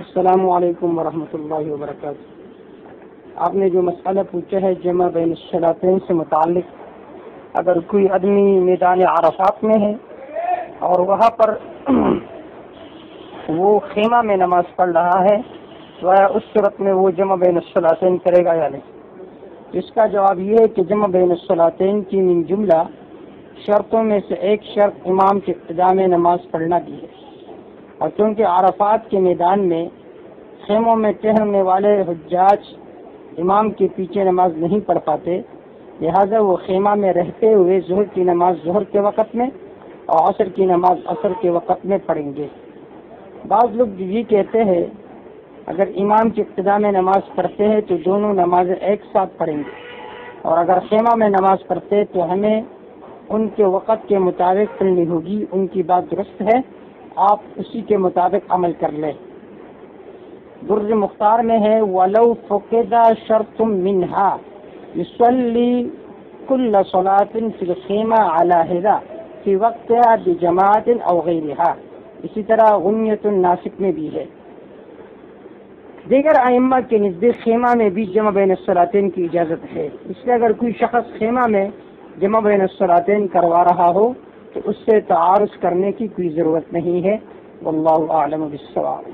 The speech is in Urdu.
السلام علیکم ورحمۃ اللہ وبرکاتہ۔ آپ نے جو مسئلہ پوچھا ہے جمع بین الصلاتین سے متعلق، اگر کوئی آدمی میدان عرفات میں ہے اور وہاں پر وہ خیمہ میں نماز پڑھ رہا ہے تو اس صورت میں وہ جمع بین الصلاتین کرے گا یا نہیں؟ اس کا جواب یہ ہے کہ جمع بین الصلاتین کی من جملہ شرطوں میں سے ایک شرط امام کے ابتدا میں نماز پڑھنا بھی ہے، اور چونکہ عرفات کے میدان میں خیموں میں ٹہرنے والے حجاج امام کے پیچھے نماز نہیں پڑھ پاتے، لہذا وہ خیمہ میں رہتے ہوئے ظہر کی نماز ظہر کے وقت میں اور عصر کی نماز عصر کے وقت میں پڑھیں گے۔ بعض لوگ یہ کہتے ہیں اگر امام کی ابتدا میں نماز پڑھتے ہیں تو دونوں نمازیں ایک ساتھ پڑھیں گے، اور اگر خیمہ میں نماز پڑھتے تو ہمیں ان کے وقت کے مطابق پڑھنی ہوگی۔ ان کی بات درست ہے، آپ اسی کے مطابق عمل کر لیں۔ در مختار میں ہے وَلَوْ فُقِدَ شَرْطٌ مِّنْهَا يُصَلِّي كُلَّ صَلَاةٍ فِي الْخِيمَةِ عَلَى حِذَا فِي وَقْتِهَا بِجَمَاعَةٍ أَوْ غَيْرِهَا۔ اسی طرح غنیۃ الناسک میں بھی ہے۔ دیگر ائمہ کے نزدیک خیمہ میں بھی جمع بین الصلاتین کی اجازت ہے، اس لیے اگر کوئی شخص خیمہ میں جمع بین الصلاتین کروا رہا ہو تو اس سے تعارض کرنے کی کوئی ضرورت نہیں ہے۔ واللہ اعلم بالصواب۔